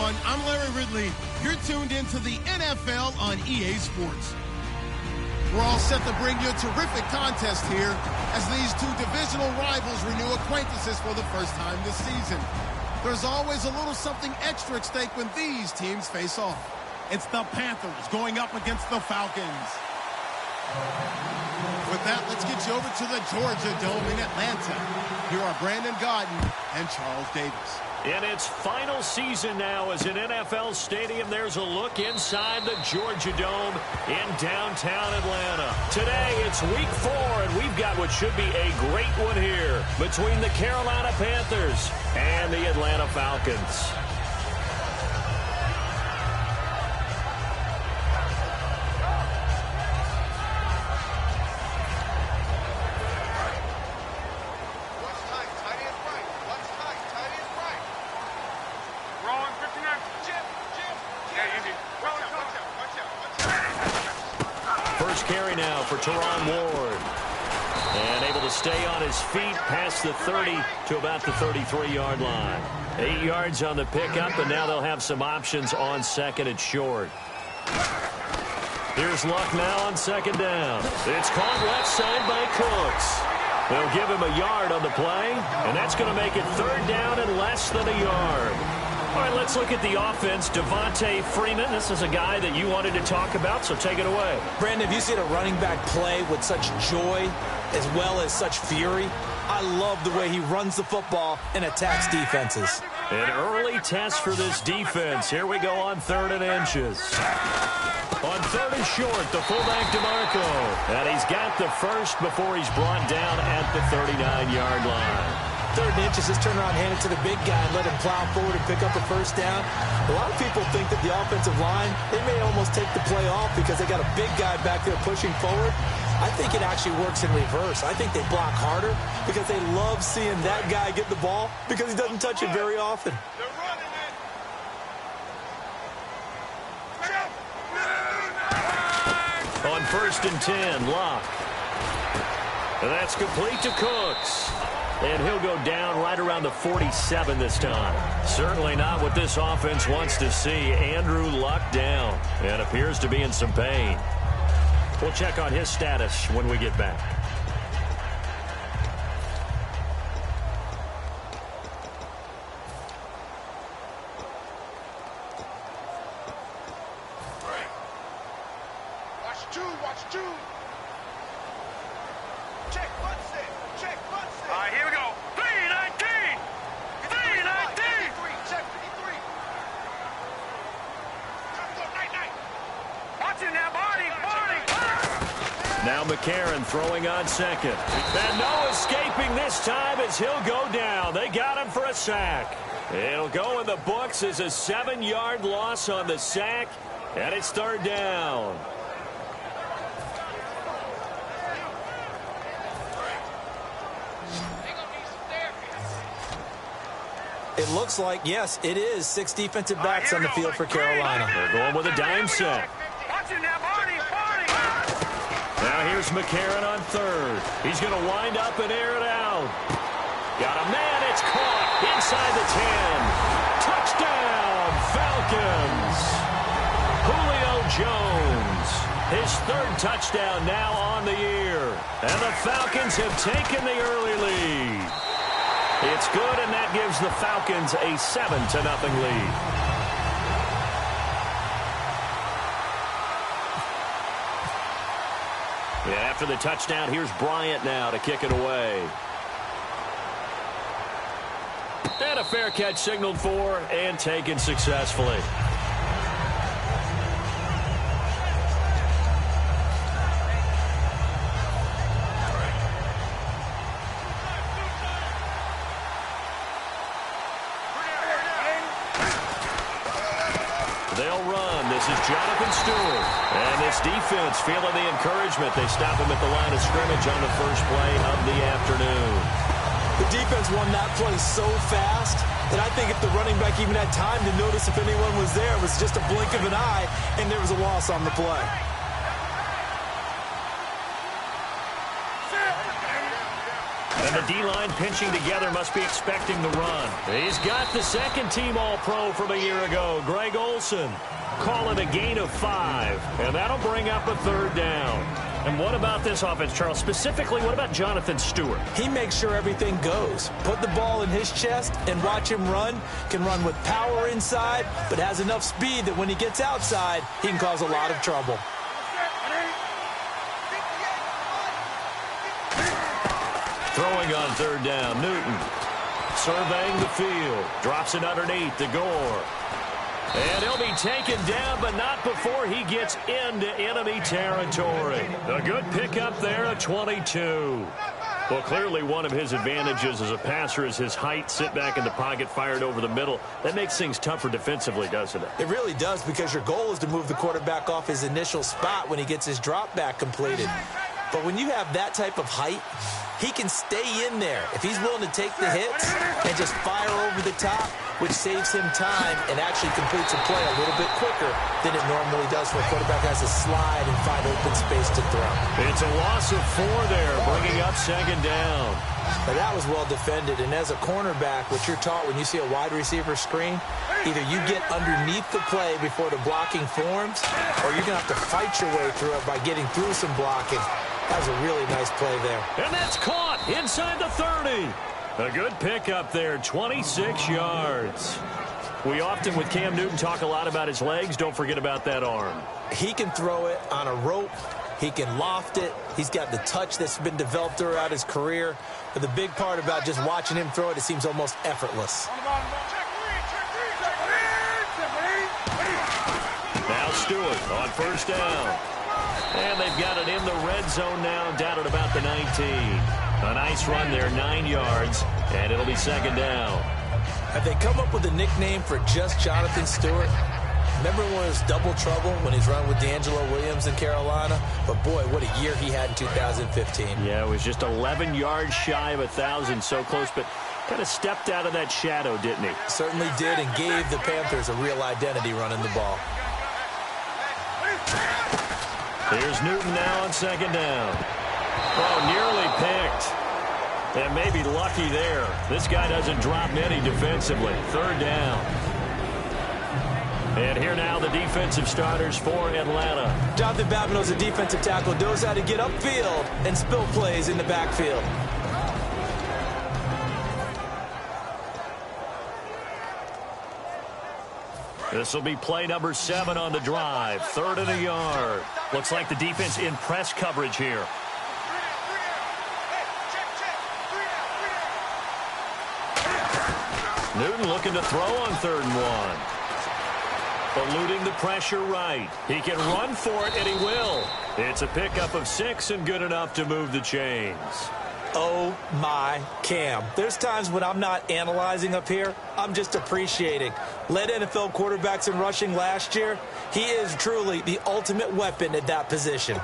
everyone. I'm Larry Ridley. You're tuned into the NFL on EA Sports. We're all set to bring you a terrific contest here as these two divisional rivals renew acquaintances for the first time this season. There's always a little something extra at stake when these teams face off. It's the Panthers going up against the Falcons. With that, let's get you over to the Georgia Dome in Atlanta. Here are Brandon Gaudin and Charles Davis. In its final season now as an NFL stadium, there's a look inside the Georgia Dome in downtown Atlanta. Today, it's week 4, and we've got what should be a great one here between the Carolina Panthers and the Atlanta Falcons. Carry now for Teron Ward. And able to stay on his feet past the 30 to about the 33-yard line. 8 yards on the pickup, and now they'll have some options on second and short. Here's Luck now on second down. It's caught left side by Cooks. They'll give him a yard on the play, and that's going to make it third down and less than a yard. All right, let's look at the offense. Devontae Freeman, this is a guy that you wanted to talk about, so take it away. Brandon, have you seen a running back play with such joy as well as such fury? I love the way he runs the football and attacks defenses. An early test for this defense. Here we go on 3rd and inches. On 3rd and short, the fullback DeMarco. And he's got the first before he's brought down at the 39-yard line. 3rd and inches, just turn around, hand it to the big guy and let him plow forward and pick up a first down. A lot of people think that the offensive line, they may almost take the play off because they got a big guy back there pushing forward. I think it actually works in reverse. I think they block harder because they love seeing that guy get the ball because he doesn't touch it very often. On 1st and 10, Locke. And that's complete to Cooks. And he'll go down right around the 47 this time. Certainly not what this offense wants to see. Andrew Luck down and appears to be in some pain. We'll check on his status when we get back. Watch two. Check, Munson. All right, here we go. 319. 319. 53. Check 53. Night. Watch it now, Barney. Now McCarron throwing on second. And no escaping this time as he'll go down. They got him for a sack. It'll go in the books as a 7-yard loss on the sack. And it's 3rd down. It looks like, yes, it is 6 defensive backs on the field for Carolina. They're going with a dime set. Watch it now, Barney. Now here's McCarron on 3rd. He's going to wind up and air it out. Got a man. It's caught inside the 10. Touchdown, Falcons. Julio Jones. His 3rd touchdown now on the year. And the Falcons have taken the early lead. It's good, and that gives the Falcons a 7-0 lead. Yeah, after the touchdown, here's Bryant now to kick it away. And a fair catch signaled for and taken successfully. They'll run. This is Jonathan Stewart. And this defense feeling the encouragement. They stop him at the line of scrimmage on the first play of the afternoon. The defense won that play so fast that I think if the running back even had time to notice if anyone was there, it was just a blink of an eye, and there was a loss on the play. And the D-line pinching together must be expecting the run. He's got the second-team All-Pro from a year ago, Greg Olsen. Call it a gain of 5, and that'll bring up a third down. And what about this offense, Charles? Specifically, what about Jonathan Stewart? He makes sure everything goes. Put the ball in his chest and watch him run. Can run with power inside, but has enough speed that when he gets outside, he can cause a lot of trouble. Throwing on third down, Newton. Surveying the field. Drops it underneath to Gore. And he'll be taken down, but not before he gets into enemy territory. A good pickup there at 22. Well, clearly one of his advantages as a passer is his height. Sit back in the pocket, fired over the middle. That makes things tougher defensively, doesn't it? It really does, because your goal is to move the quarterback off his initial spot when he gets his drop back completed. But when you have that type of height, he can stay in there if he's willing to take the hits and just fire over the top, which saves him time and actually completes a play a little bit quicker than it normally does when a quarterback has to slide and find open space to throw. It's a loss of 4 there, bringing up second down. Now that was well defended, and as a cornerback, what you're taught when you see a wide receiver screen, either you get underneath the play before the blocking forms, or you're going to have to fight your way through it by getting through some blocking. That was a really nice play there. And that's caught inside the 30. A good pickup there, 26 yards. We often, with Cam Newton, talk a lot about his legs. Don't forget about that arm. He can throw it on a rope. He can loft it. He's got the touch that's been developed throughout his career. But the big part about just watching him throw it, it seems almost effortless. Now Stewart on first down. And they've got it in the red zone now, down at about the 19. A nice run there, 9 yards, and it'll be second down. Have they come up with a nickname for just Jonathan Stewart? Remember when it was double trouble when he's run with D'Angelo Williams in Carolina? But boy, what a year he had in 2015. Yeah, it was just 11 yards shy of 1,000, so close, but kind of stepped out of that shadow, didn't he? Certainly did, and gave the Panthers a real identity running the ball. Here's Newton now on second down. Oh, nearly picked. And maybe lucky there. This guy doesn't drop many defensively. Third down. And here now the defensive starters for Atlanta. Jonathan Babineau's a defensive tackle, knows how to get upfield and spill plays in the backfield. This will be play number 7 on the drive. 3rd and a yard. Looks like the defense in press coverage here. Newton looking to throw on 3rd and 1. Eluding the pressure right. He can run for it, and he will. It's a pickup of 6 and good enough to move the chains. Oh, my Cam. There's times when I'm not analyzing up here. I'm just appreciating. Led NFL quarterbacks in rushing last year. He is truly the ultimate weapon at that position.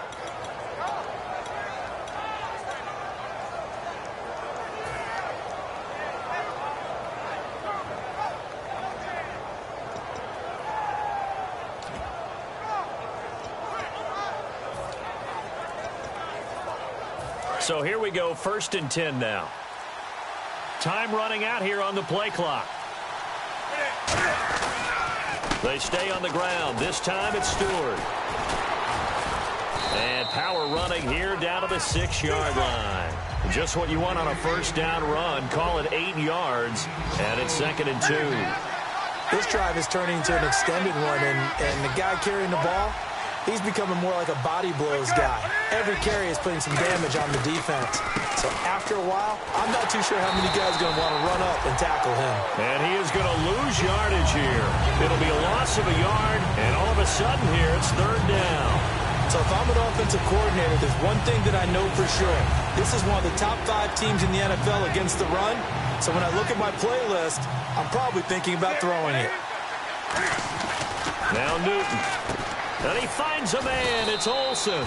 So here we go, 1st and 10 now. Time running out here on the play clock. They stay on the ground. This time it's Stewart. And power running here down to the 6-yard line. Just what you want on a first down run. Call it 8 yards. And it's 2nd and 2. This drive is turning into an extended one, and the guy carrying the ball, he's becoming more like a body blows guy. Every carry is putting some damage on the defense. So after a while, I'm not too sure how many guys are going to want to run up and tackle him. And he is going to lose yardage here. It'll be a loss of a yard, and all of a sudden here, it's 3rd down. So if I'm an offensive coordinator, there's one thing that I know for sure. This is one of the top 5 teams in the NFL against the run. So when I look at my playlist, I'm probably thinking about throwing it. Now Newton. And he finds a man. It's Olsen.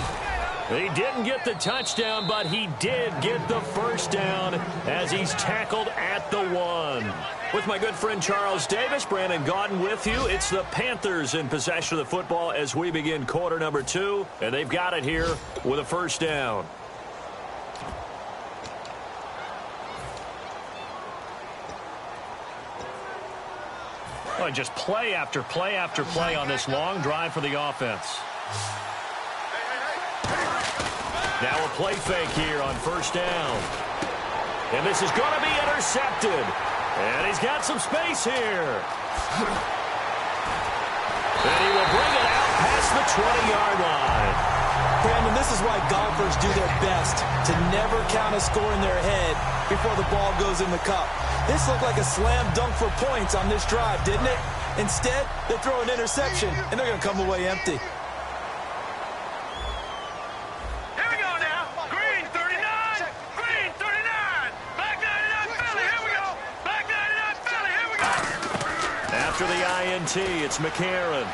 He didn't get the touchdown, but he did get the first down as he's tackled at the 1. With my good friend Charles Davis, Brandon Gaudin with you. It's the Panthers in possession of the football as we begin quarter number 2. And they've got it here with a first down. Well, just play after play after play on this long drive for the offense. Now a play fake here on first down. And this is going to be intercepted. And he's got some space here. And he will bring it out past the 20-yard line. Brandon, this is why golfers do their best to never count a score in their head before the ball goes in the cup. This looked like a slam dunk for points on this drive, didn't it? Instead, they throw an interception, and they're going to come away empty. Here we go now. Green 39. Green 39. Back 99 Philly. Here we go. Back 99 Philly. Here we go. After the INT, it's McCarron.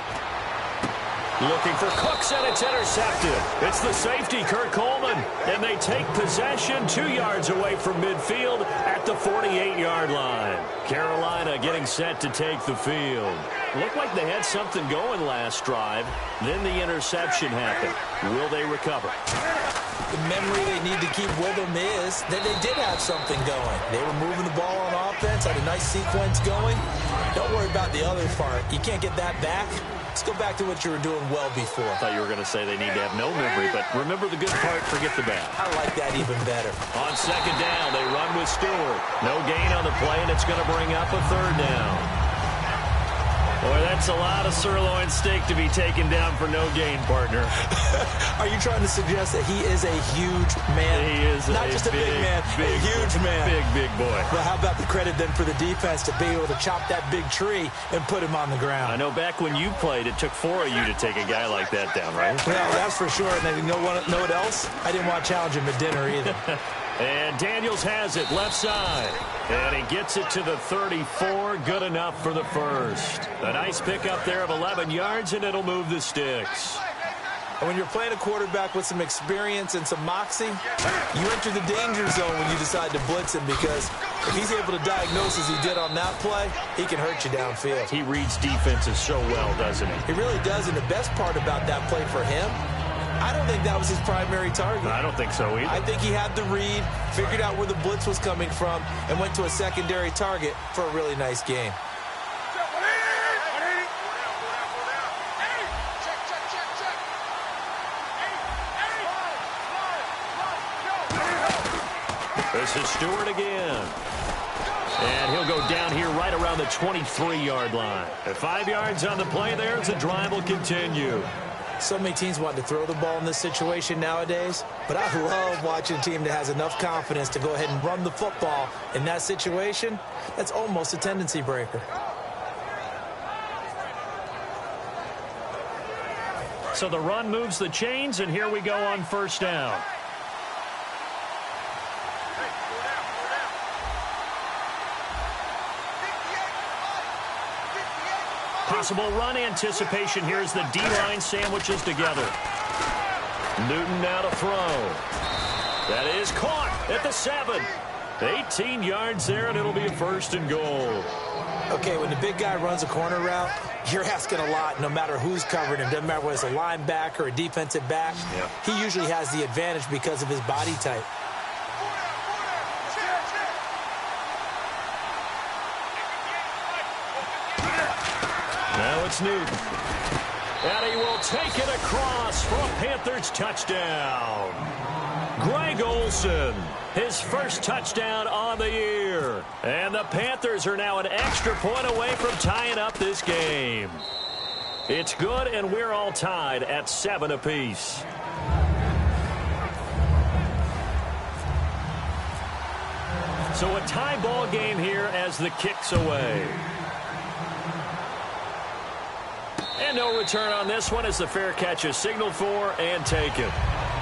Looking for Cooks, and it's intercepted. It's the safety, Kurt Coleman. And they take possession 2 yards away from midfield at the 48-yard line. Carolina getting set to take the field. Looked like they had something going last drive. Then the interception happened. Will they recover? The memory they need to keep with them is that they did have something going. They were moving the ball on offense, had a nice sequence going. Don't worry about the other part. You can't get that back. Let's go back to what you were doing well before. I thought you were going to say they need to have no memory, but remember the good part, forget the bad. I like that even better. On second down, they run with Stewart. No gain on the play, and it's going to bring up a third down. Boy, that's a lot of sirloin steak to be taken down for no gain, partner. Are you trying to suggest that he is a huge man? He is not just a big man, a huge man. Big boy. Well, how about the credit then for the defense to be able to chop that big tree and put him on the ground? I know back when you played, it took 4 of you to take a guy like that down, right? Well, that's for sure. And then you know what else? I didn't want to challenge him at dinner either. And Daniels has it left side. And he gets it to the 34. Good enough for the first. A nice pickup there of 11 yards, and it'll move the sticks. And when you're playing a quarterback with some experience and some moxie, you enter the danger zone when you decide to blitz him, because if he's able to diagnose as he did on that play, he can hurt you downfield. He reads defenses so well, doesn't he? He really does, and the best part about that play for him, I don't think that was his primary target. I don't think so either. I think he had the read, figured out where the blitz was coming from, and went to a secondary target for a really nice game. This is Stewart again. And he'll go down here right around the 23-yard line. At 5 yards on the play there, as the drive will continue. So many teams want to throw the ball in this situation nowadays, but I love watching a team that has enough confidence to go ahead and run the football in that situation. That's almost a tendency breaker. So the run moves the chains, and here we go on first down. Possible run anticipation here as the D-line sandwiches together. Newton now to throw. That is caught at the 7. 18 yards there, and it'll be a first and goal. Okay, when the big guy runs a corner route, you're asking a lot no matter who's covering him. Doesn't matter whether it's a linebacker or a defensive back. Yep. He usually has the advantage because of his body type. Now it's Newton. And he will take it across for a Panthers touchdown. Greg Olsen, his first touchdown on the year. And the Panthers are now an extra point away from tying up this game. It's good, and we're all tied at 7 apiece. So a tie ball game here as the kick's away. And no return on this one as the fair catch is signaled for and taken.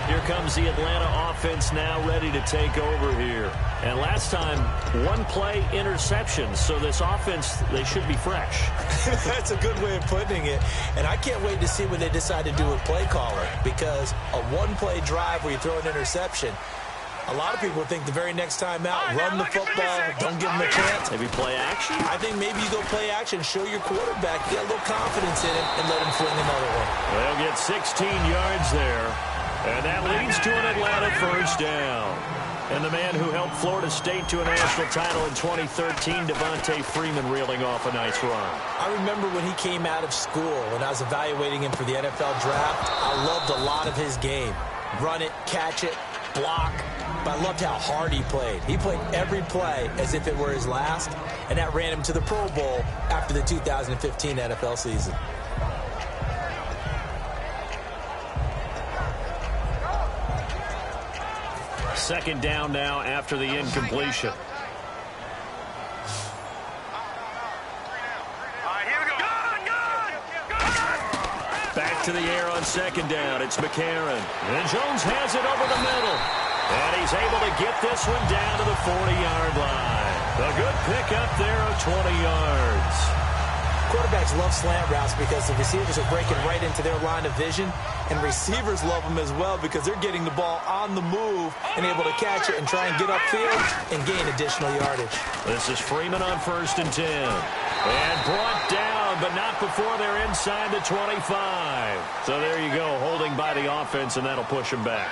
Here comes the Atlanta offense now ready to take over here. And last time, one play interception. So this offense, they should be fresh. That's a good way of putting it. And I can't wait to see what they decide to do with play calling, because a one-play drive where you throw an interception, a lot of people think the very next time out, run the football, don't give them a chance. Maybe play action? I think maybe you go play action, show your quarterback, get a little confidence in it, and let him fling another one. They'll get 16 yards there. And that leads to an Atlanta first down. And the man who helped Florida State to a national title in 2013, Devontae Freeman, reeling off a nice run. I remember when he came out of school, when I was evaluating him for the NFL draft, I loved a lot of his game. Run it, catch it, block. But I loved how hard he played. He played every play as if it were his last, and that ran him to the Pro Bowl after the 2015 NFL season. Second down now after the incompletion. Back to the air on second down. It's McCarron. And Jones has it over the middle. And he's able to get this one down to the 40-yard line. A good pickup there of 20 yards. Quarterbacks love slant routes because the receivers are breaking right into their line of vision, and receivers love them as well because they're getting the ball on the move and able to catch it and try and get upfield and gain additional yardage. This is Freeman on 1st and 10. And brought down, but not before they're inside the 25. So there you go, holding by the offense, and that'll push them back.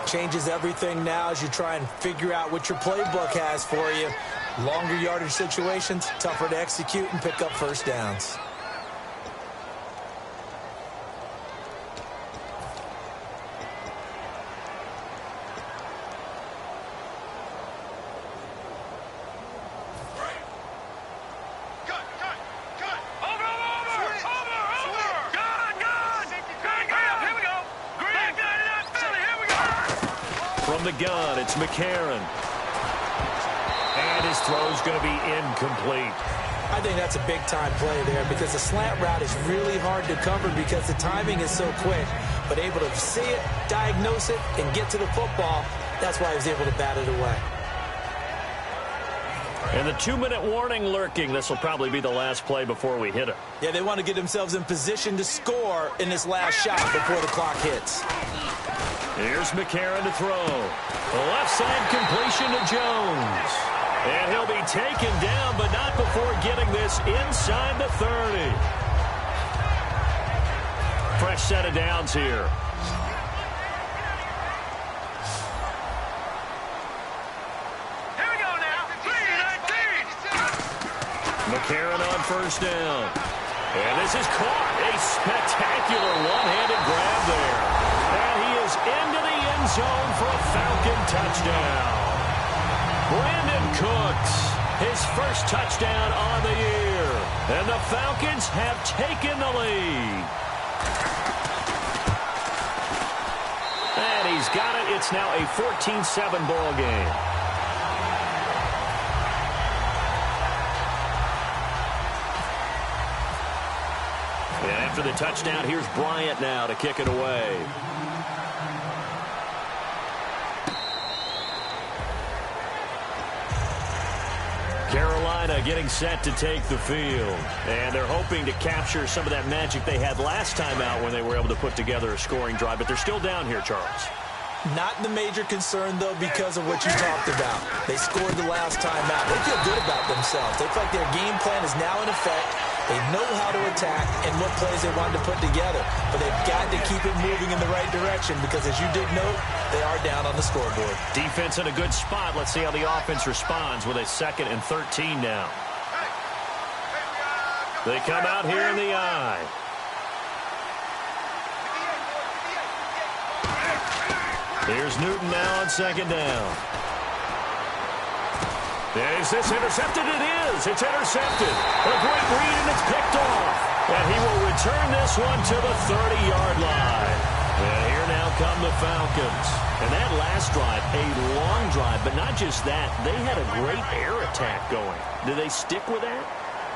Changes everything now as you try and figure out what your playbook has for you. Longer yardage situations, tougher to execute and pick up first downs. From the gun, it's McCarron. And his throw's going to be incomplete. I think that's a big-time play there because the slant route is really hard to cover because the timing is so quick. But able to see it, diagnose it, and get to the football, that's why he was able to bat it away. And the 2-minute warning lurking. This will probably be the last play before we hit it. Yeah, they want to get themselves in position to score in this last shot before the clock hits. Here's McCarron to throw. Left side completion to Jones. And he'll be taken down, but not before getting this inside the 30. Fresh set of downs here. Here we go now. 3-19. McCarron on 1st down. And this is caught. A spectacular one-handed grab there. And he is into the end zone for a Falcon touchdown. Brandon Cooks, his first touchdown on the year. And the Falcons have taken the lead. And he's got it. It's now a 14-7 ball game. And after the touchdown, here's Bryant now to kick it away. Carolina getting set to take the field. And they're hoping to capture some of that magic they had last time out when they were able to put together a scoring drive. But they're still down here, Charles. Not the major concern, though, because of what you talked about. They scored the last time out. They feel good about themselves. They feel like their game plan is now in effect. They know how to attack and what plays they wanted to put together. But they've got to keep it moving in the right direction because, as you did note, they are down on the scoreboard. Defense in a good spot. Let's see how the offense responds with a 2nd and 13 now. They come out here in the eye. Here's Newton now on 2nd down. Is this intercepted? It is. It's intercepted. A great read, and it's picked off. And he will return this one to the 30-yard line. And here now come the Falcons. And that last drive, a long drive, but not just that. They had a great air attack going. Do they stick with that?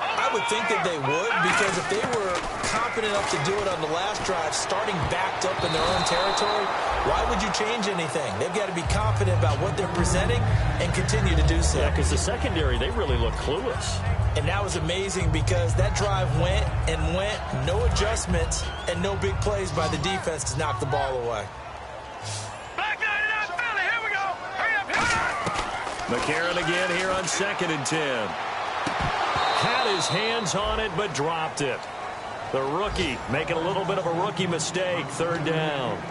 I would think that they would, because if they were confident enough to do it on the last drive, starting backed up in their own territory, why would you change anything? They've got to be confident about what they're presenting and continue to do so. Yeah, because the secondary, they really look clueless. And that was amazing because that drive went and went, no adjustments, and no big plays by the defense to knock the ball away. Back 99, Philly, here we go. Hurry up, hurry up. McCarron again here on 2nd and 10. Had his hands on it, but dropped it. The rookie making a little bit of a rookie mistake. 3rd down.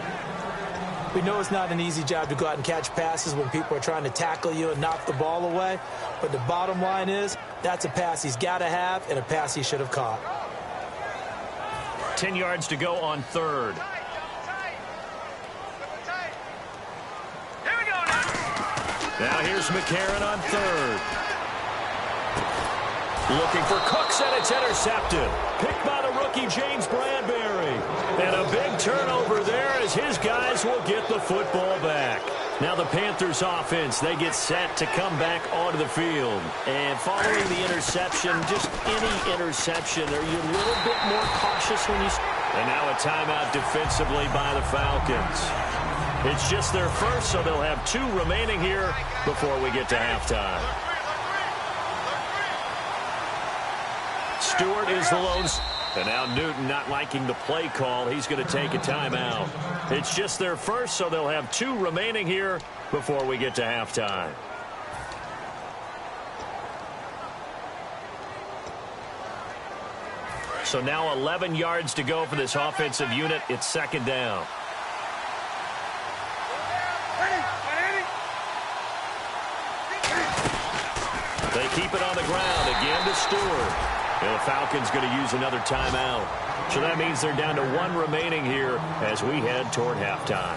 We know it's not an easy job to go out and catch passes when people are trying to tackle you and knock the ball away. But the bottom line is, that's a pass he's got to have and a pass he should have caught. 10 yards to go on third. Here we go now. Now here's McCarron on third. Looking for Cooks, and it's intercepted. Picked by the rookie, James Bradbury. And a big turnover there as his guys will get the football back. Now the Panthers offense, they get set to come back onto the field. And following the interception, just any interception, are you a little bit more cautious when you... And now a timeout defensively by the Falcons. It's just their first, so they'll have 2 remaining here before we get to halftime. Stewart is the lone... And now Newton not liking the play call. He's going to take a timeout. It's just their first, so they'll have 2 remaining here before we get to halftime. So now 11 yards to go for this offensive unit. It's second down. They keep it on the ground again to Stewart. And the Falcons going to use another timeout. So that means they're down to 1 remaining here as we head toward halftime.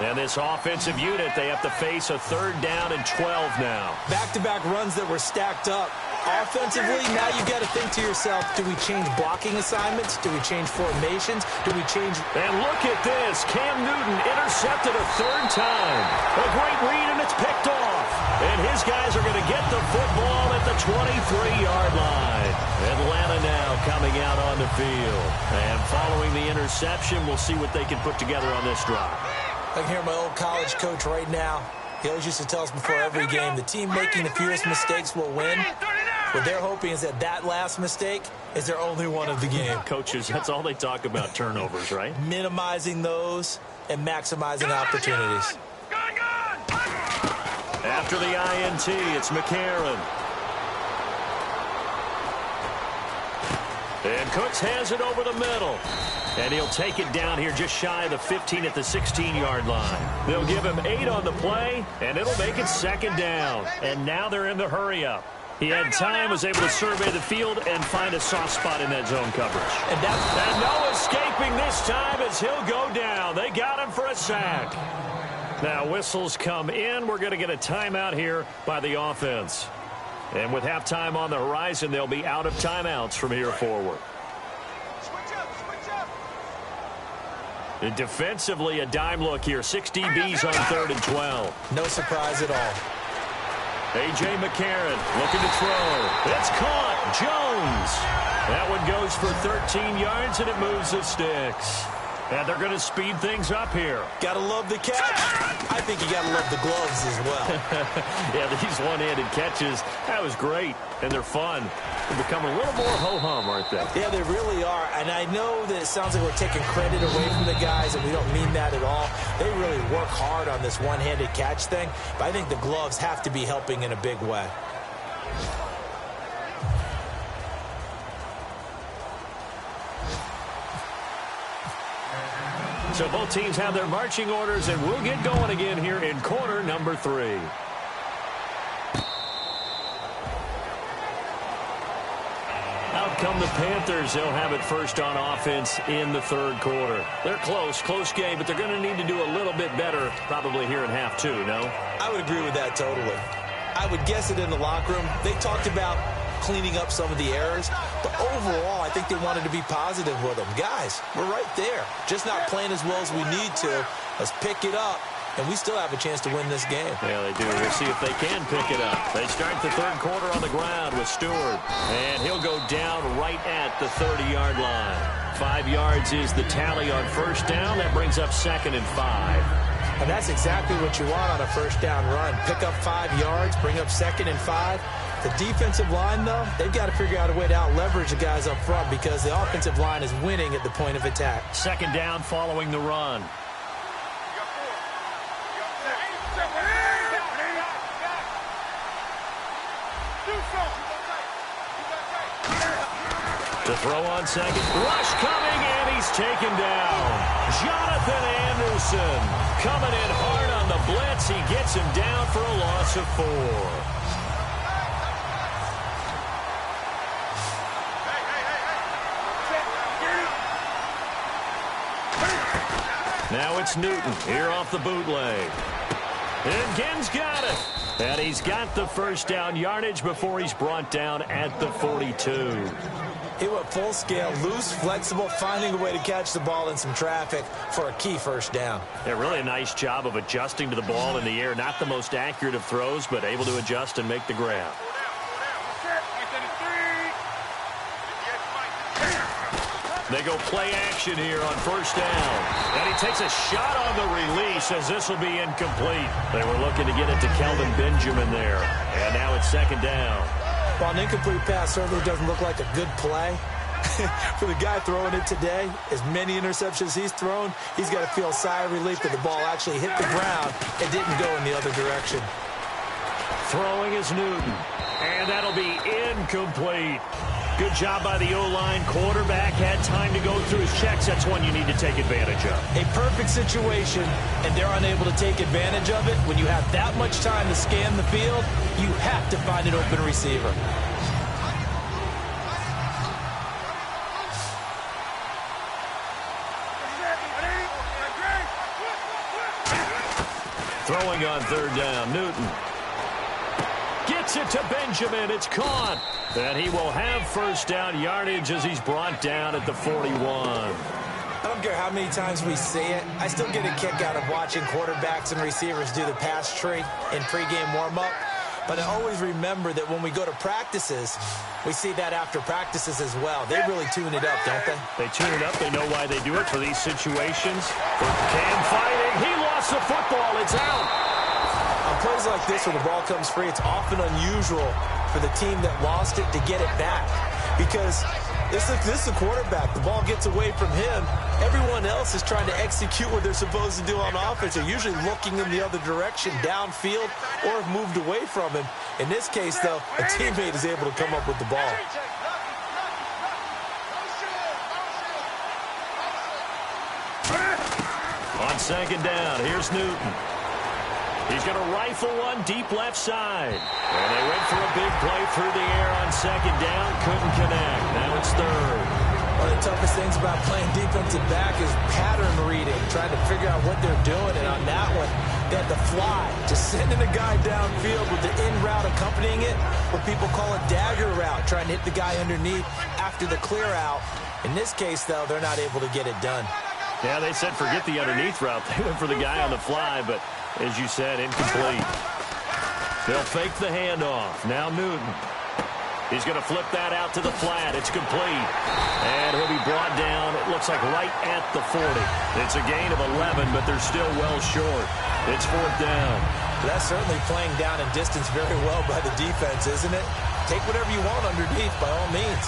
And this offensive unit, they have to face a 3rd down and 12 now. Back-to-back runs that were stacked up. Offensively, now you got to think to yourself, do we change blocking assignments? Do we change formations? Do we change... And look at this. Cam Newton intercepted a 3rd time. A great read, and it's picked off. And his guys are going to get the football at the 23-yard line. Atlanta now coming out on the field. And following the interception, we'll see what they can put together on this drive. I can hear my old college coach right now. He always used to tell us before every game, the team making the fewest mistakes will win. What they're hoping is that last mistake is their only one of the game. Coaches, that's all they talk about, turnovers, right? Minimizing those and maximizing opportunities. After the INT, it's McCarron. And Cooks has it over the middle. And he'll take it down here just shy of the 15 at the 16-yard line. They'll give him 8 on the play, and it'll make it second down. And now they're in the hurry-up. He had time, was able to survey the field and find a soft spot in that zone coverage. And no escaping this time as he'll go down. They got him for a sack. Now whistles come in. We're going to get a timeout here by the offense. And with halftime on the horizon, they'll be out of timeouts from here forward. And defensively, a dime look here. 6 DBs on 3rd and 12. No surprise at all. A.J. McCarron looking to throw. It's caught. Jones. That one goes for 13 yards, and it moves the sticks. And they're going to speed things up here. Got to love the catch. I think you got to love the gloves as well. Yeah, these one-handed catches, that was great. And they're fun. They're becoming a little more ho-hum, aren't they? Yeah, they really are. And I know that it sounds like we're taking credit away from the guys, and we don't mean that at all. They really work hard on this one-handed catch thing. But I think the gloves have to be helping in a big way. So both teams have their marching orders, and we'll get going again here in quarter number 3. Out come the Panthers. They'll have it first on offense in the 3rd quarter. They're close game, but they're going to need to do a little bit better probably here in half 2, no? I would agree with that totally. I would guess it in the locker room. They talked about cleaning up some of the errors, but overall, I think they wanted to be positive with them. Guys, we're right there. Just not playing as well as we need to. Let's pick it up, and we still have a chance to win this game. Yeah, they do. We'll see if they can pick it up. They start the 3rd quarter on the ground with Stewart, and he'll go down right at the 30-yard line. 5 yards is the tally on first down. That brings up 2nd and 5. And that's exactly what you want on a first down run. Pick up 5 yards, bring up 2nd and 5. The defensive line, though, they've got to figure out a way to out-leverage the guys up front because the offensive line is winning at the point of attack. 2nd down following the run. To The throw on second. Rush coming, and he's taken down. Jonathan Anderson coming in hard on the blitz. He gets him down for a loss of 4. Now it's Newton here off the bootleg. And Ginn's got it. And he's got the first down yardage before he's brought down at the 42. He went full scale, loose, flexible, finding a way to catch the ball in some traffic for a key first down. Yeah, really a nice job of adjusting to the ball in the air. Not the most accurate of throws, but able to adjust and make the grab. They go play action here on first down. And he takes a shot on the release as this will be incomplete. They were looking to get it to Kelvin Benjamin there. And now it's second down. Well, an incomplete pass certainly doesn't look like a good play. For the guy throwing it today, as many interceptions he's thrown, he's got to feel a sigh of relief that the ball actually hit the ground and didn't go in the other direction. Throwing is Newton. And that'll be incomplete. Good job by the O-line. Quarterback had time to go through his checks. That's one you need to take advantage of. A perfect situation, and they're unable to take advantage of it. When you have that much time to scan the field, you have to find an open receiver. Throwing on third down, Newton. Gets it to Benjamin. It's caught. And he will have first down yardage as he's brought down at the 41. I don't care how many times we see it. I still get a kick out of watching quarterbacks and receivers do the pass tree in pregame warm-up. But I always remember that when we go to practices, we see that after practices as well. They really tune it up, don't they? They tune it up. They know why they do it for these situations. Cam fighting. He lost the football. It's out. On plays like this where the ball comes free, it's often unusual for the team that lost it to get it back. Because this is a quarterback. The ball gets away from him. Everyone else is trying to execute what they're supposed to do on offense. They're usually looking in the other direction, downfield, or have moved away from him. In this case, though, a teammate is able to come up with the ball. On second down, here's Newton. He's going to rifle one deep left side. And they went for a big play through the air on second down. Couldn't connect. Now it's third. One of the toughest things about playing defensive back is pattern reading, trying to figure out what they're doing. And on that one, they had to fly, just sending a guy downfield with the in route accompanying it, what people call a dagger route, trying to hit the guy underneath after the clear out. In this case, though, they're not able to get it done. Yeah, they said forget the underneath route. They went for the guy on the fly, but as you said, incomplete. They'll fake the handoff. Now Newton. He's going to flip that out to the flat. It's complete. And he'll be brought down, it looks like right at the 40. It's a gain of 11, but they're still well short. It's fourth down. That's certainly playing down in distance very well by the defense, isn't it? Take whatever you want underneath, by all means.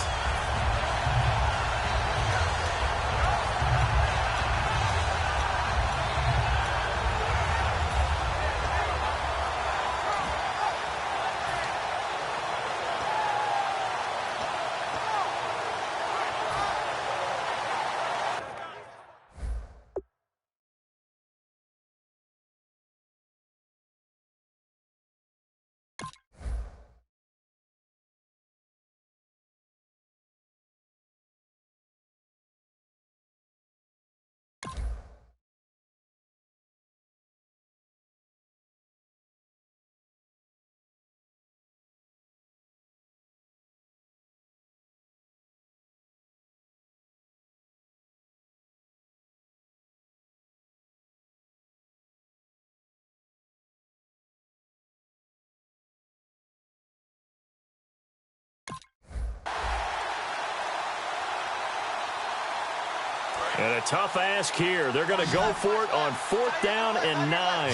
And a tough ask here. They're going to go for it on fourth down and 9.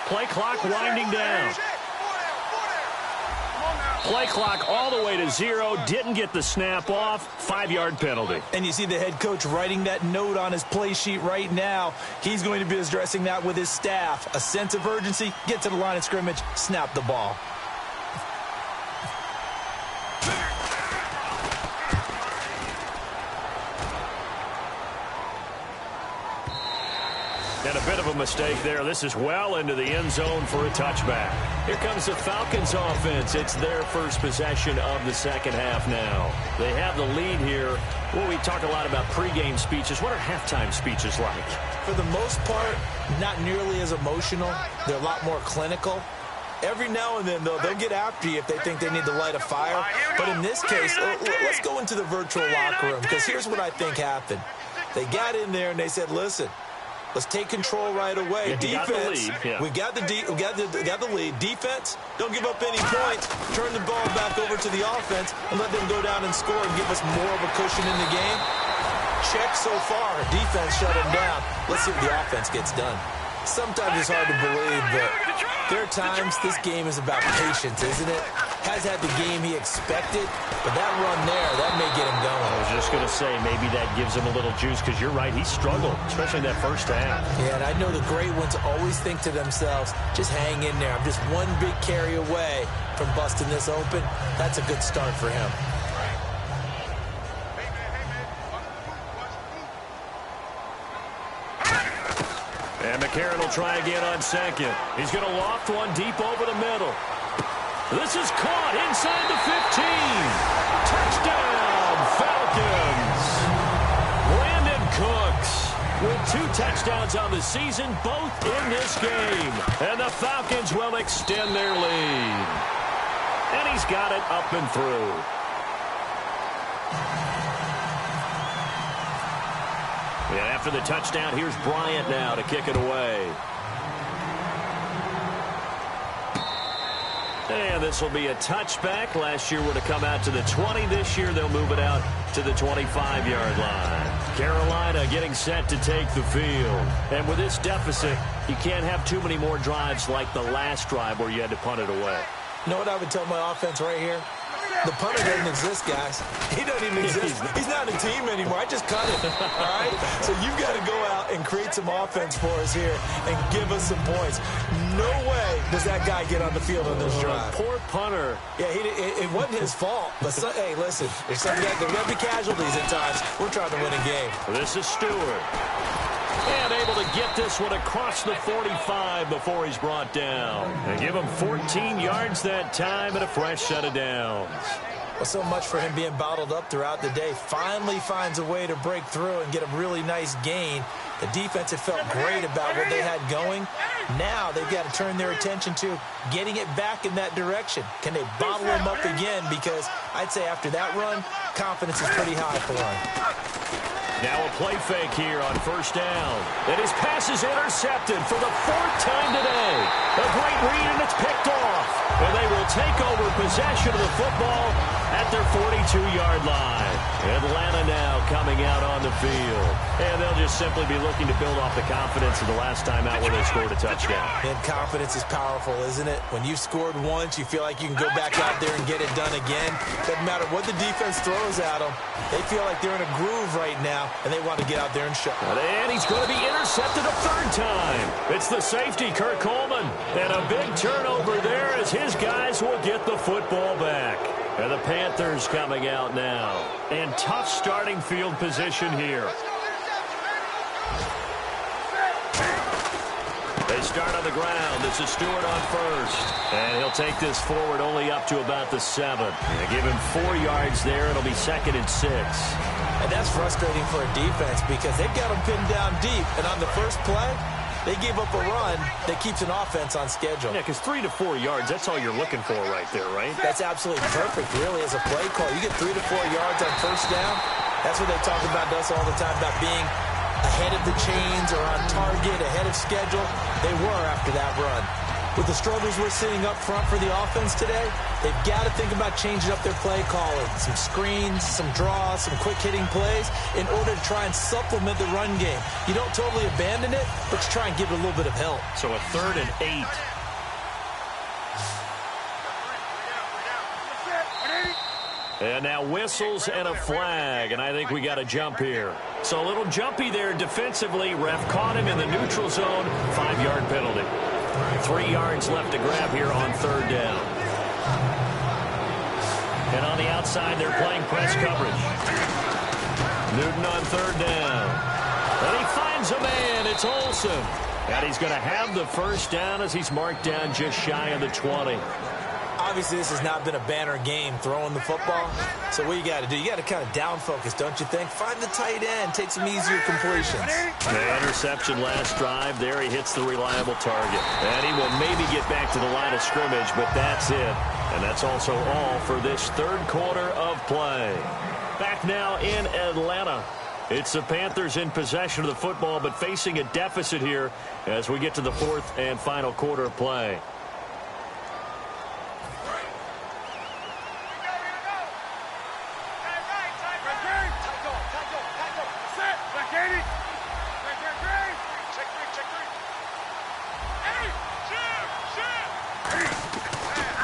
Play clock winding down. Play clock all the way to 0. Didn't get the snap off. 5-yard penalty. And you see the head coach writing that note on his play sheet right now. He's going to be addressing that with his staff. A sense of urgency, get to the line of scrimmage, snap the ball. And a bit of a mistake there. This is well into the end zone for a touchback. Here comes the Falcons offense. It's their first possession of the second half now. They have the lead here. Well, we talk a lot about pregame speeches. What are halftime speeches like? For the most part, not nearly as emotional. They're a lot more clinical. Every now and then, though, they'll get after you if they think they need to light a fire. But in this case, let's go into the virtual locker room, because here's what I think happened. They got in there and they said, listen, let's take control right away. Defense, we got the lead. Defense, don't give up any points. Turn the ball back over to the offense and let them go down and score and give us more of a cushion in the game. Check so far. Defense shut them down. Let's see if the offense gets done. Sometimes it's hard to believe, but there are times this game is about patience, isn't it? Has had the game he expected, but that run there, that may get him going. I was just going to say, maybe that gives him a little juice, because you're right, he struggled, especially in that first half. Yeah, and I know the great ones always think to themselves, just hang in there. I'm just one big carry away from busting this open. That's a good start for him. And McCarron will try again on second. He's going to loft one deep over the middle. This is caught inside the 15. Touchdown, Falcons. Brandon Cooks with 2 touchdowns on the season, both in this game. And the Falcons will extend their lead. And he's got it up and through. And after the touchdown, here's Bryant now to kick it away. And this will be a touchback. Last year would have come out to the 20. This year they'll move it out to the 25-yard line. Carolina getting set to take the field. And with this deficit, you can't have too many more drives like the last drive where you had to punt it away. You know what I would tell my offense right here? The punter doesn't exist, guys. He doesn't even exist. He's not a team anymore. I just cut him, all right? So you've got to go out and create some offense for us here and give us some points. No way does that guy get on the field on this drive. Poor punter. Yeah, it wasn't his fault. But, hey, listen, there's got to be casualties at times. We're trying to win a game. This is Stewart. And able to get this one across the 45 before he's brought down. And give him 14 yards that time and a fresh set of downs. Well, so much for him being bottled up throughout the day. Finally finds a way to break through and get a really nice gain. The defense had felt great about what they had going. Now they've got to turn their attention to getting it back in that direction. Can they bottle him up again? Because I'd say after that run, confidence is pretty high for him. Now a play fake here on first down. And his pass is intercepted for the 4th time today. A great read, and it's picked off. And they will take over possession of the football at their 42-yard line. Atlanta now coming out on the field. And they'll just simply be looking to build off the confidence of the last time out where they scored a touchdown. And confidence is powerful, isn't it? When you've scored once, you feel like you can go back out there and get it done again. Doesn't matter what the defense throws at them. They feel like they're in a groove right now, and they want to get out there and show. And he's going to be intercepted a 3rd time. It's the safety, Kurt Coleman. And a big turnover there as his guys will get the football back. And the Panthers coming out now. And tough starting field position here. They start on the ground. This is Stewart on first. And he'll take this forward only up to about the 7. They give him 4 yards there. It'll be 2nd and 6. And that's frustrating for a defense because they've got them pinned down deep. And on the first play, they gave up a run that keeps an offense on schedule. Yeah, because 3 to 4 yards, that's all you're looking for right there, right? That's absolutely perfect, really, as a play call. You get 3 to 4 yards on first down. That's what they talk about to us all the time, about being ahead of the chains or on target, ahead of schedule. They were after that run. With the struggles we're seeing up front for the offense today, they've got to think about changing up their play calling. Some screens, some draws, some quick-hitting plays in order to try and supplement the run game. You don't totally abandon it, but you try and give it a little bit of help. So a 3rd and 8. And now whistles and a flag, and I think we got a jump here. So a little jumpy there defensively. Ref caught him in the neutral zone. 5-yard penalty. 3 yards left to grab here on 3rd down. And on the outside, they're playing press coverage. Newton on 3rd down. And he finds a man it's Olsen. And he's going to have the first down as he's marked down just shy of the 20. Obviously, this has not been a banner game throwing the football. So what you got to do, you got to kind of down focus, don't you think? Find the tight end, take some easier completions. The interception last drive. There he hits the reliable target. And he will maybe get back to the line of scrimmage, but that's it. And that's also all for this third quarter of play. Back now in Atlanta. It's the Panthers in possession of the football, but facing a deficit here as we get to the fourth and final quarter of play.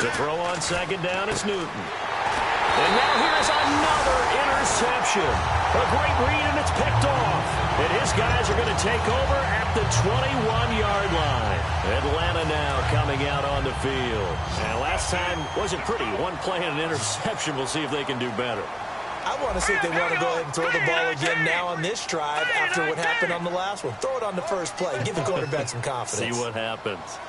To throw on second down is Newton. And now here's another interception. A great read, and it's picked off. And his guys are going to take over at the 21-yard line. Atlanta now coming out on the field. And last time wasn't pretty. One play and an interception. We'll see if they can do better. I want to see if they want to go ahead and throw the ball again now on this drive after what happened on the last one. Throw it on the first play. Give the quarterback some confidence. See what happens.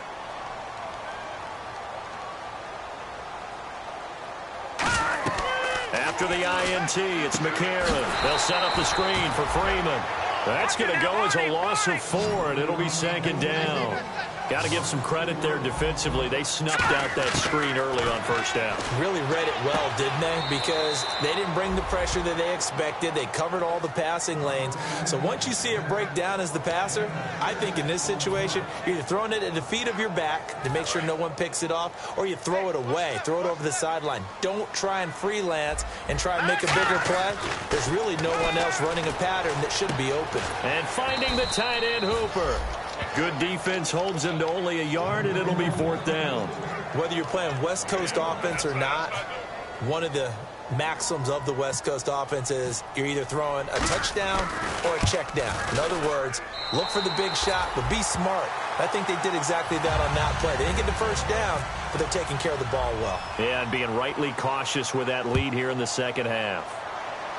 After the INT, it's McCarron. They'll set up the screen for Freeman. That's going to go as a loss of 4, and it'll be second down. Got to give some credit there defensively. They snuffed out that screen early on first down. Really read it well, didn't they? Because they didn't bring the pressure that they expected. They covered all the passing lanes. So once you see it break down as the passer, I think in this situation, you're either throwing it at the feet of your back to make sure no one picks it off, or you throw it away, throw it over the sideline. Don't try and freelance and try and make a bigger play. There's really no one else running a pattern that should be open. And finding the tight end, Hooper. Good defense holds him to only a yard, and it'll be fourth down. Whether you're playing West Coast offense or not, one of the maxims of the West Coast offense is you're either throwing a touchdown or a check down. In other words, look for the big shot, but be smart. I think they did exactly that on that play. They didn't get the first down, but they're taking care of the ball well. Yeah, and being rightly cautious with that lead here in the second half.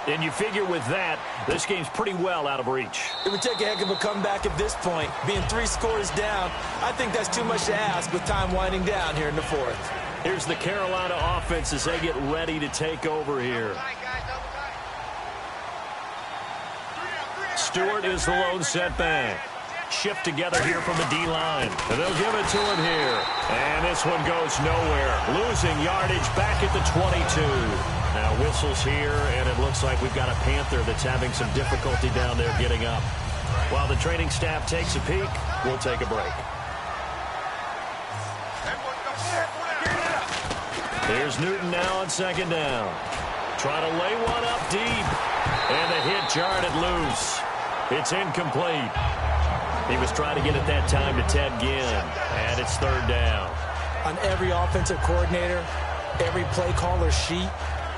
And you figure with that, this game's pretty well out of reach. It would take a heck of a comeback at this point. Being 3 scores down, I think that's too much to ask with time winding down here in the fourth. Here's the Carolina offense as they get ready to take over here. Stewart is the lone setback. Shift together here from the D-line. And they'll give it to him here. And this one goes nowhere. Losing yardage back at the 22. Now whistles here, and it looks like we've got a Panther that's having some difficulty down there getting up. While the training staff takes a peek, we'll take a break. Here's Newton now on second down. Trying to lay one up deep. And the hit jarred it loose. It's incomplete. He was trying to get it that time to Ted Ginn. And it's third down. On every offensive coordinator, every play caller sheet,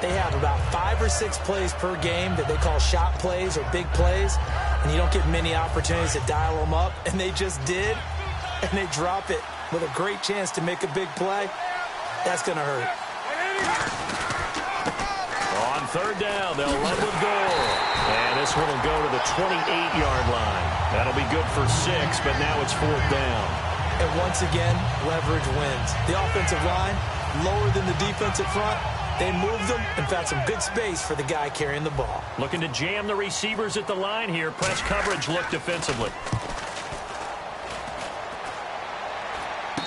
they have about 5 or 6 plays per game that they call shot plays or big plays, and you don't get many opportunities to dial them up, and they just did, and they drop it with a great chance to make a big play. That's going to hurt. On third down, they'll run with goal, and this one will go to the 28-yard line. That'll be good for 6, but now it's fourth down. And once again, leverage wins. The offensive line, lower than the defensive front. They moved them and found some good space for the guy carrying the ball. Looking to jam the receivers at the line here. Press coverage look defensively.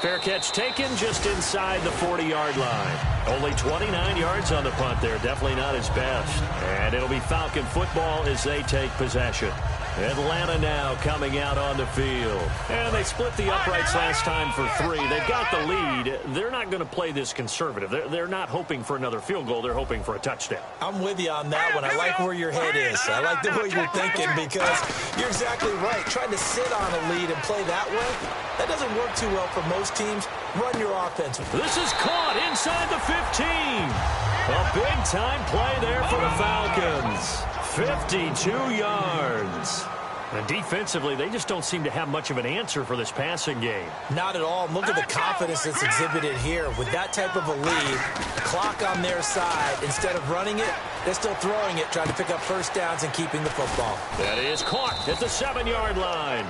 Fair catch taken just inside the 40-yard line. Only 29 yards on the punt there. Definitely not his best. And it'll be Falcon football as they take possession. Atlanta now coming out on the field. And they split the uprights last time for 3. They've got the lead. They're not going to play this conservative. They're not hoping for another field goal. They're hoping for a touchdown. I'm with you on that one. I like where your head is. I like the way you're thinking because you're exactly right. Trying to sit on a lead and play that way, that doesn't work too well for most teams. Run your offense. This is caught inside the 15. A big-time play there for the Falcons. 52 yards. And defensively, they just don't seem to have much of an answer for this passing game. Not at all. Look at the confidence that's exhibited here. With that type of a lead, clock on their side, instead of running it, They're still throwing it, trying to pick up first downs and keeping the football. That is caught at the 7-yard line.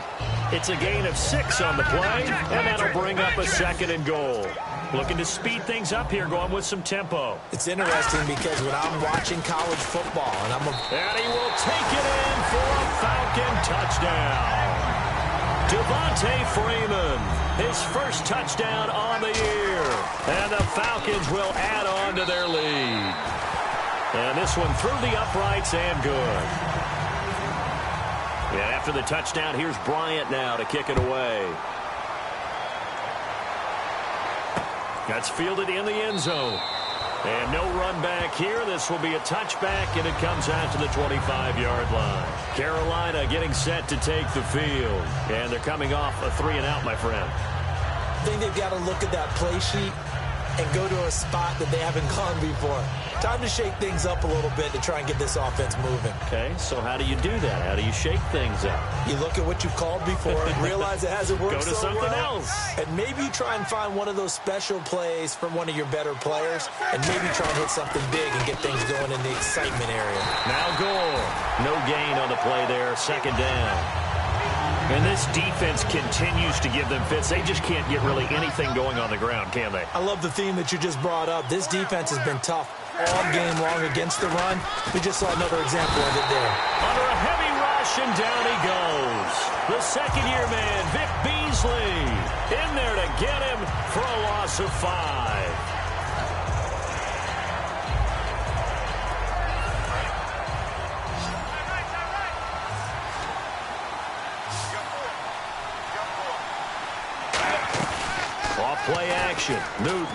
It's a gain of 6 on the play, and that'll bring up a 2nd and goal. Looking to speed things up here, going with some tempo. It's interesting because when I'm watching college football, and And he will take it in for a Falcon touchdown. Devontae Freeman, his first touchdown on the year. And the Falcons will add on to their lead. And this one through the uprights and good. And after the touchdown, here's Bryant now to kick it away. That's fielded in the end zone. And no run back here. This will be a touchback, and it comes out to the 25-yard line. Carolina getting set to take the field. And they're coming off a 3-and-out, my friend. I think they've got to look at that play sheet and go to a spot that they haven't gone before. Time to shake things up a little bit to try and get this offense moving. Okay, so how do you do that? How do you shake things up? You look at what you've called before and realize it hasn't worked so well. Go to something else. And maybe try and find one of those special plays from one of your better players, and maybe try and hit something big and get things going in the excitement area. Now Gore. No gain on the play there. 2nd down. And this defense continues to give them fits. They just can't get really anything going on the ground, can they? I love the theme that you just brought up. This defense has been tough all game long against the run. We just saw another example of it there. Under a heavy rush, and down he goes. The 2nd-year man, Vic Beasley, in there to get him for a loss of 5. Play action. Newton.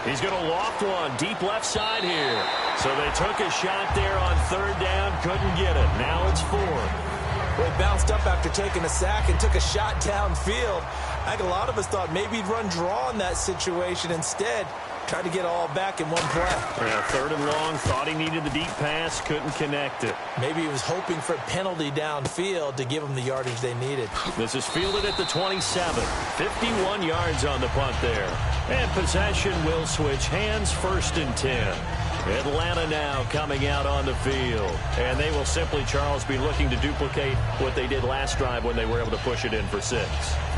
He's going to loft one deep left side here. So they took a shot there on 3rd down. Couldn't get it. Now it's 4th. Well, he bounced up after taking a sack and took a shot downfield. I think a lot of us thought maybe he'd run draw in that situation. Instead, tried to get all back in one play. Yeah, 3rd and long. Thought he needed the deep pass. Couldn't connect it. Maybe he was hoping for a penalty downfield to give him the yardage they needed. This is fielded at the 27. 51 yards on the punt there. And possession will switch hands. 1st and 10. Atlanta now coming out on the field. And they will simply, Charles, be looking to duplicate what they did last drive when they were able to push it in for 6.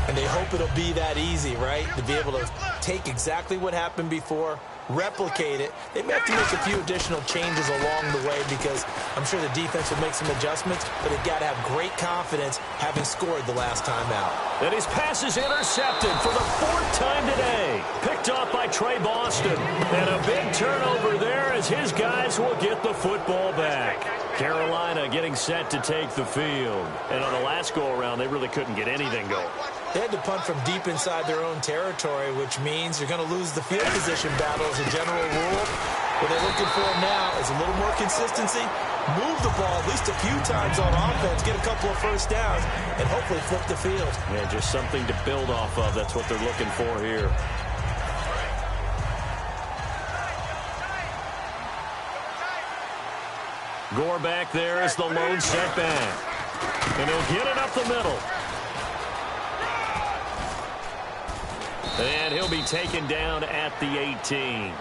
And they hope it'll be that easy, right? To be able to take exactly what happened before, replicate it. They may have to make a few additional changes along the way because I'm sure the defense will make some adjustments, but they've got to have great confidence having scored the last time out. And his pass is intercepted for the 4th time today. Picked off by Trey Boston. And a big turnover there as his guys will get the football back. Carolina getting set to take the field. And on the last go-around, they really couldn't get anything going. They had to punt from deep inside their own territory, which means you're going to lose the field position battle as a general rule. What they're looking for now is a little more consistency, move the ball at least a few times on offense, get a couple of first downs, and hopefully flip the field. Yeah, just something to build off of. That's what they're looking for here. Gore back there is the lone setback. And he'll get it up the middle. And he'll be taken down at the 18.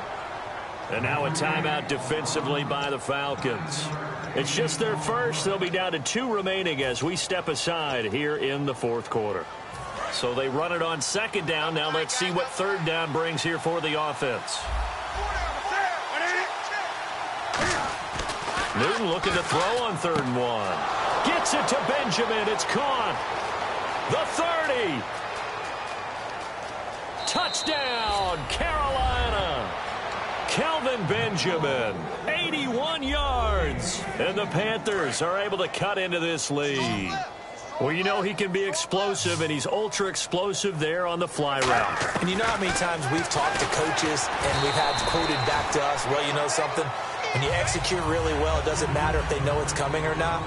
And now a timeout defensively by the Falcons. It's just their first. They'll be down to 2 remaining as we step aside here in the 4th quarter. So they run it on 2nd down. Now let's see what 3rd down brings here for the offense. Newton looking to throw on 3rd and 1. Gets it to Benjamin. It's caught. The 30. Touchdown, Carolina. Kelvin Benjamin, 81 yards. And the Panthers are able to cut into this lead. Well, you know he can be explosive, and he's ultra-explosive there on the fly route. And you know how many times we've talked to coaches and we've had quoted back to us, well, you know something? When you execute really well, it doesn't matter if they know it's coming or not.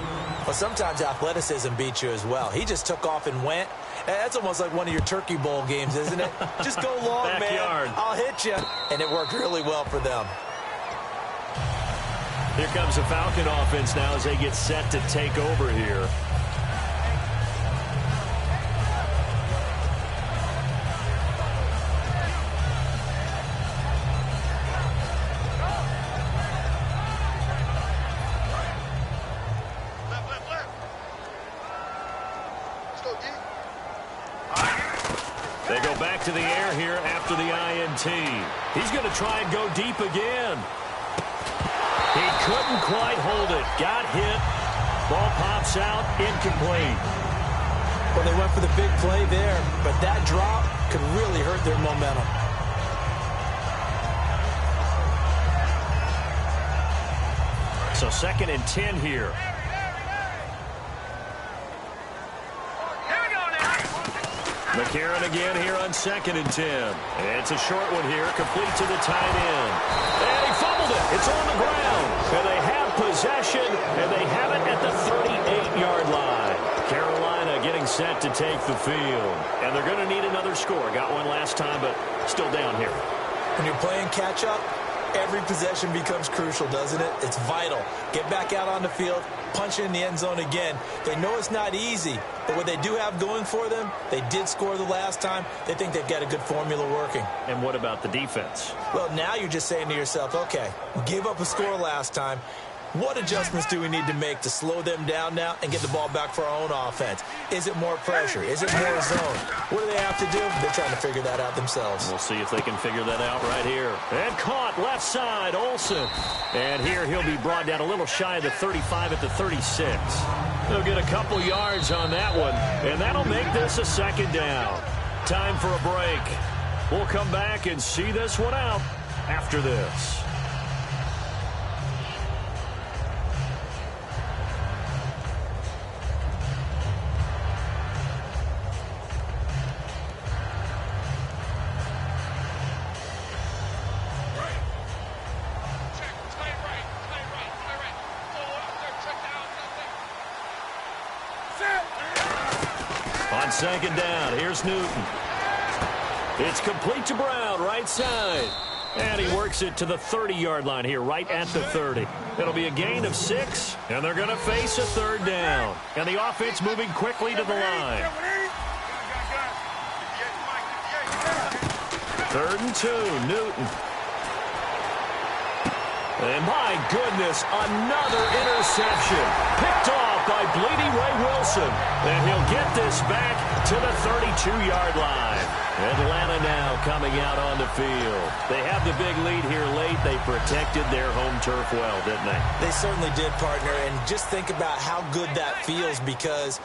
Well, sometimes athleticism beats you as well. He just took off and went. That's almost like one of your Turkey Bowl games, isn't it? Just go long, Backyard. man. I'll hit you. And it worked really well for them. Here comes the Falcon offense now as they get set to take over here. They go back to the air here after the INT. He's going to try and go deep again. He couldn't quite hold it. Got hit. Ball pops out. Incomplete. Well, they went for the big play there, but that drop could really hurt their momentum. So 2nd and 10 here. McCarron again here on 2nd and 10. It's a short one here, complete to the tight end. And he fumbled it. It's on the ground. And they have possession, and they have it at the 38-yard line. Carolina getting set to take the field. And they're going to need another score. Got one last time, but still down here. When you're playing catch-up, every possession becomes crucial, doesn't it? It's vital. Get back out on the field, punch in the end zone again. They know it's not easy, but what they do have going for them, they did score the last time. They think they've got a good formula working. And what about the defense? Well, now you're just saying to yourself, okay, we gave up a score last time. What adjustments do we need to make to slow them down now and get the ball back for our own offense? Is it more pressure? Is it more zone? What do they have to do? They're trying to figure that out themselves. We'll see if they can figure that out right here. And caught left side, Olsen. And here he'll be brought down a little shy of the 35 at the 36. They'll get a couple yards on that one, and that'll make this a 2nd down. Time for a break. We'll come back and see this one out after this. On 2nd down, here's Newton. It's complete to Brown, right side. And he works it to the 30-yard line here, right at the 30. It'll be a gain of 6, and they're going to face a 3rd down. And the offense moving quickly to the line. 3rd and 2, Newton. And my goodness, another interception. Picked off by Bleedy Ray Wilson. And he'll get this back to the 32-yard line. Atlanta now coming out on the field. They have the big lead here late. They protected their home turf well, didn't they? They certainly did, partner. And just think about how good that feels, because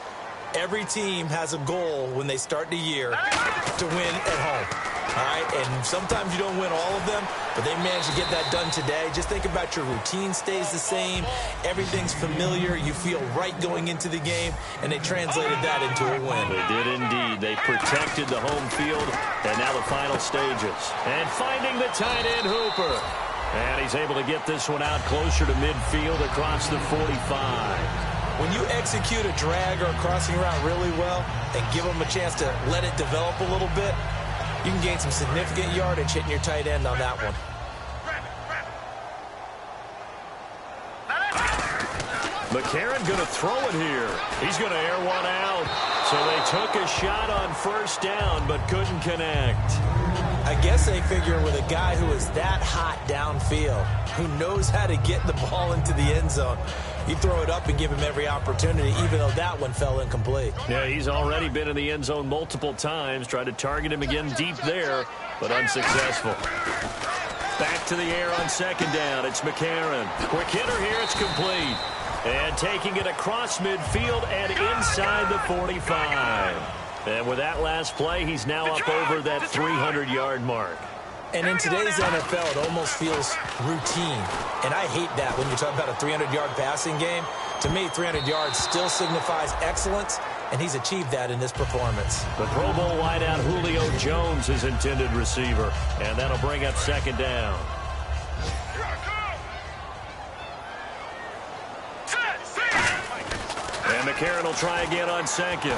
every team has a goal when they start the year to win at home. All right, and sometimes you don't win all of them, but they managed to get that done today. Just think about your routine stays the same. Everything's familiar. You feel right going into the game, and they translated that into a win. They did indeed. They protected the home field, and now the final stages. And finding the tight end, Hooper. And he's able to get this one out closer to midfield across the 45. When you execute a drag or a crossing route really well and give them a chance to let it develop a little bit, you can gain some significant yardage hitting your tight end on that one. McCarron going to throw it here. He's going to air one out. So they took a shot on 1st down but couldn't connect. I guess they figure with a guy who is that hot downfield, who knows how to get the ball into the end zone, you throw it up and give him every opportunity, even though that one fell incomplete. Yeah, he's already been in the end zone multiple times. Tried to target him again deep there, but unsuccessful. Back to the air on 2nd down. It's McCarron. Quick hitter here. It's complete. And taking it across midfield and inside the 45. And with that last play, he's now up over that 300-yard mark. And in today's NFL, it almost feels routine. And I hate that when you talk about a 300-yard passing game. To me, 300 yards still signifies excellence, and he's achieved that in this performance. The Pro Bowl wideout Julio Jones is intended receiver, and that'll bring up 2nd down. And McCarron will try again on 2nd.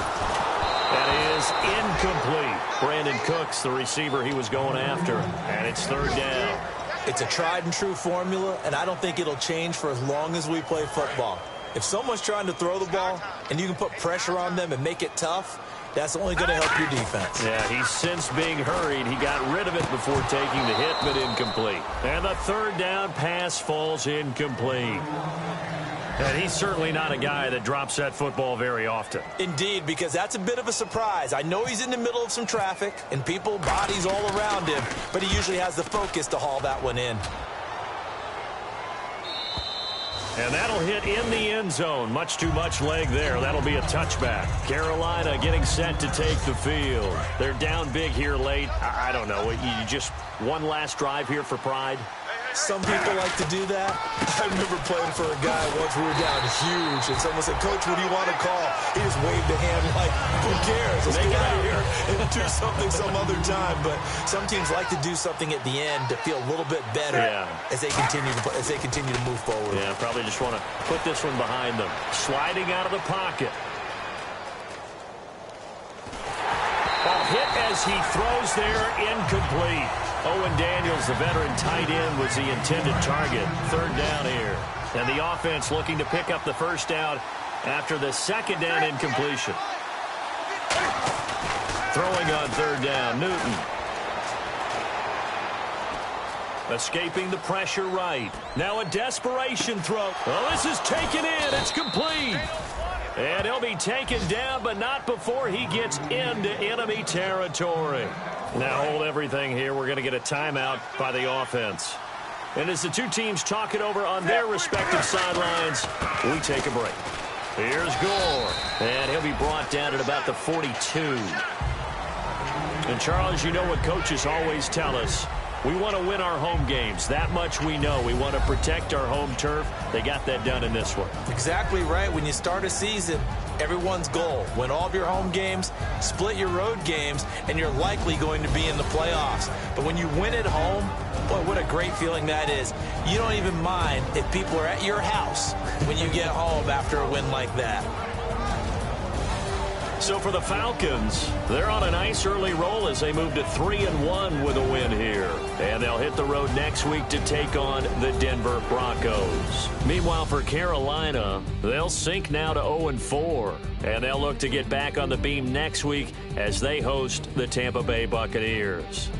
That is incomplete. Brandon Cooks, the receiver he was going after. And it's 3rd down. It's a tried-and-true formula, and I don't think it'll change for as long as we play football. If someone's trying to throw the ball and you can put pressure on them and make it tough, that's only going to help your defense. Yeah, he's since being hurried. He got rid of it before taking the hit, but incomplete. And the 3rd down pass falls incomplete. And he's certainly not a guy that drops that football very often. Indeed, because that's a bit of a surprise. I know he's in the middle of some traffic and people, bodies all around him, but he usually has the focus to haul that one in. And that'll hit in the end zone. Much too much leg there. That'll be a touchback. Carolina getting set to take the field. They're down big here late. I don't know. You just one last drive here for pride? Some people like to do that. I remember playing for a guy once. We were down huge, and someone said, "Coach, what do you want to call?" He just waved a hand like, "Who cares? Let's get out of here and do something some other time." But some teams like to do something at the end to feel a little bit better as they continue to move forward. Yeah, probably just want to put this one behind them. Sliding out of the pocket. Ball hit as he throws there, incomplete. Owen Daniels, the veteran tight end, was the intended target. Third down here. And the offense looking to pick up the first down after the second down incompletion. Throwing on third down, Newton. Escaping the pressure right. Now a desperation throw. Oh, this is taken in. It's complete. And he'll be taken down, but not before he gets into enemy territory. Now hold everything here. We're going to get a timeout by the offense. And as the two teams talk it over on their respective sidelines, we take a break. Here's Gore. And he'll be brought down at about the 42. And Charles, you know what coaches always tell us. We want to win our home games. That much we know. We want to protect our home turf. They got that done in this one. Exactly right. When you start a season, everyone's goal: win all of your home games, split your road games, and you're likely going to be in the playoffs. But when you win at home, boy, what a great feeling that is. You don't even mind if people are at your house when you get home after a win like that. So for the Falcons, they're on a nice early roll as they move to 3-1 with a win here. And they'll hit the road next week to take on the Denver Broncos. Meanwhile, for Carolina, they'll sink now to 0-4. And they'll look to get back on the beam next week as they host the Tampa Bay Buccaneers.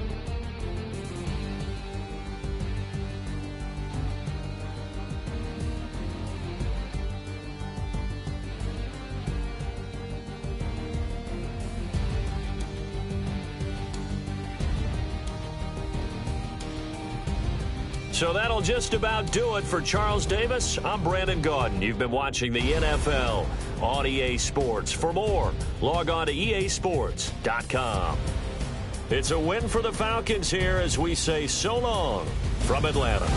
So that'll just about do it for Charles Davis. I'm Brandon Gaudin. You've been watching the NFL on EA Sports. For more, log on to easports.com. It's a win for the Falcons here as we say so long from Atlanta.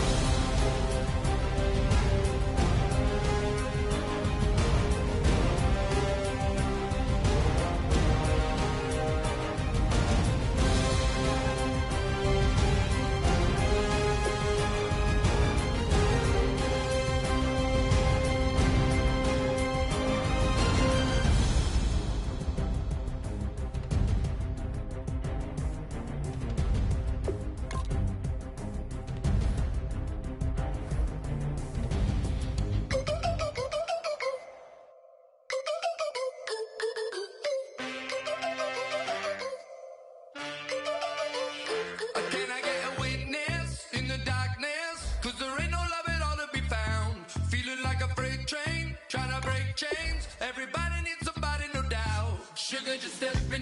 Everybody needs somebody, no doubt. Sugar just stepped in